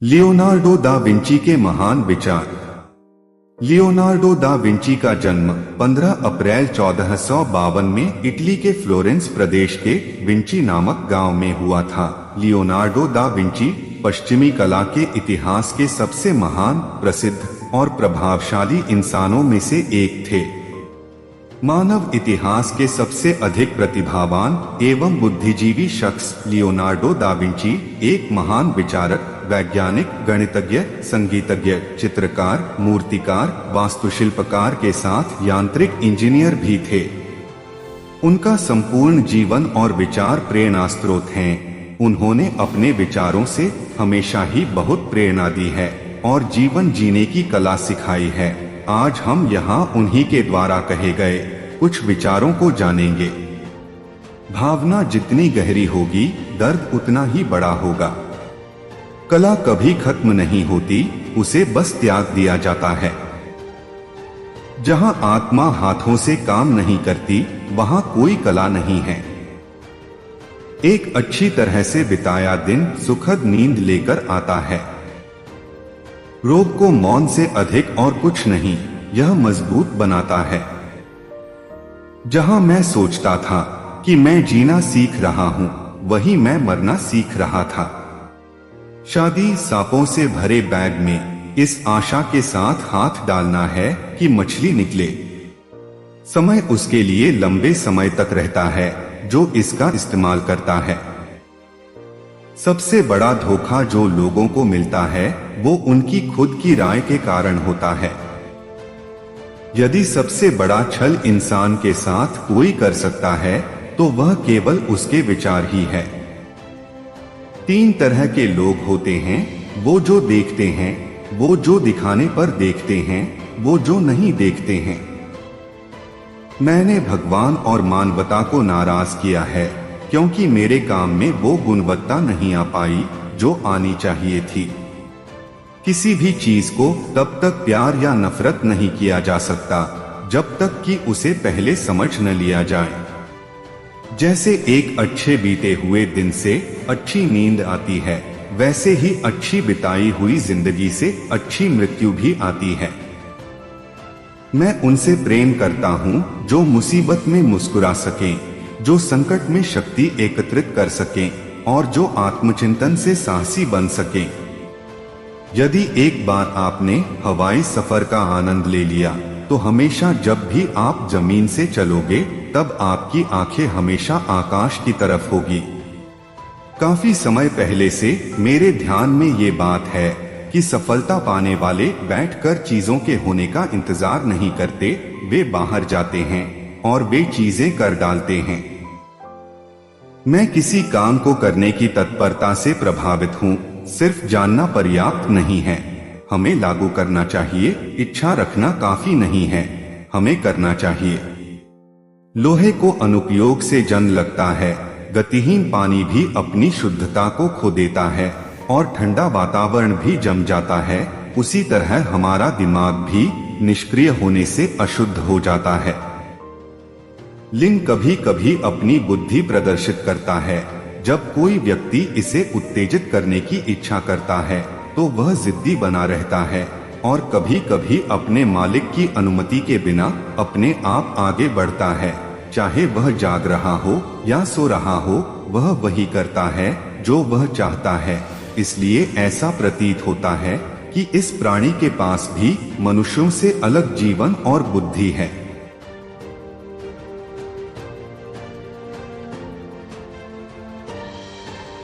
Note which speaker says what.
Speaker 1: Leonardo da Vinci के महान विचार। लियोनार्डो दा विंची का जन्म 15 अप्रैल 1452 में इटली के फ्लोरेंस प्रदेश के विंची नामक गांव में हुआ था। लियोनार्डो दा विंची पश्चिमी कला के इतिहास के सबसे महान, प्रसिद्ध और प्रभावशाली इंसानों में से एक थे। मानव इतिहास के सबसे अधिक प्रतिभावान एवं बुद्धिजीवी शख्स लियोनार्डो दा विंची एक महान विचारक, वैज्ञानिक, गणितज्ञ, संगीतज्ञ, चित्रकार, मूर्तिकार, वास्तुशिल्पकार के साथ यांत्रिक इंजीनियर भी थे। उनका संपूर्ण जीवन और विचार प्रेरणा स्रोत हैं। उन्होंने अपने विचारों से हमेशा ही बहुत प्रेरणा दी है और जीवन जीने की कला सिखाई है। आज हम यहाँ उन्हीं के द्वारा कहे गए कुछ विचारों को जानेंगे। भावना जितनी गहरी होगी, दर्द उतना ही बड़ा होगा। कला कभी खत्म नहीं होती, उसे बस त्याग दिया जाता है। जहां आत्मा हाथों से काम नहीं करती, वहां कोई कला नहीं है। एक अच्छी तरह से बिताया दिन सुखद नींद लेकर आता है। रोग को मौन से अधिक और कुछ नहीं, यह मजबूत बनाता है। जहां मैं सोचता था कि मैं जीना सीख रहा हूं, वहीं मैं मरना सीख रहा था। शादी सांपों से भरे बैग में इस आशा के साथ हाथ डालना है कि मछली निकले। समय उसके लिए लंबे समय तक रहता है जो इसका इस्तेमाल करता है। सबसे बड़ा धोखा जो लोगों को मिलता है वो उनकी खुद की राय के कारण होता है। यदि सबसे बड़ा छल इंसान के साथ कोई कर सकता है तो वह केवल उसके विचार ही है। 3 तरह के लोग होते हैं, वो जो देखते हैं, वो जो दिखाने पर देखते हैं, वो जो नहीं देखते हैं। मैंने भगवान और मानवता को नाराज किया है क्योंकि मेरे काम में वो गुणवत्ता नहीं आ पाई जो आनी चाहिए थी। किसी भी चीज को तब तक प्यार या नफरत नहीं किया जा सकता जब तक कि उसे पहले समझ न लिया जाए। जैसे एक अच्छे बीते हुए दिन से अच्छी नींद आती है, वैसे ही अच्छी बिताई हुई जिंदगी से अच्छी मृत्यु भी आती है। मैं उनसे प्रेम करता हूँ जो मुसीबत में मुस्कुरा सकें, जो संकट में शक्ति एकत्रित कर सकें और जो आत्मचिंतन से साहसी बन सकें। यदि एक बार आपने हवाई सफर का आनंद ले लिया तो हमेशा जब भी आप जमीन से चलोगे तब आपकी आंखें हमेशा आकाश की तरफ होगी। काफी समय पहले से मेरे ध्यान में ये बात है कि सफलता पाने वाले बैठकर चीजों के होने का इंतजार नहीं करते, वे बाहर जाते हैं और वे चीजें कर डालते हैं। मैं किसी काम को करने की तत्परता से प्रभावित हूँ। सिर्फ जानना पर्याप्त नहीं है, हमें लागू करना चाहिए। इच्छा रखना काफी नहीं है, हमें करना चाहिए। लोहे को अनुपयोग से जंग लगता है, गतिहीन पानी भी अपनी शुद्धता को खो देता है और ठंडा वातावरण भी जम जाता है। उसी तरह हमारा दिमाग भी निष्क्रिय होने से अशुद्ध हो जाता है। लिंग कभी कभी अपनी बुद्धि प्रदर्शित करता है। जब कोई व्यक्ति इसे उत्तेजित करने की इच्छा करता है तो वह जिद्दी बना रहता है और कभी कभी अपने मालिक की अनुमति के बिना अपने आप आगे बढ़ता है। चाहे वह जाग रहा हो या सो रहा हो, वह वही करता है जो वह चाहता है। इसलिए ऐसा प्रतीत होता है कि इस प्राणी के पास भी मनुष्यों से अलग जीवन और बुद्धि है।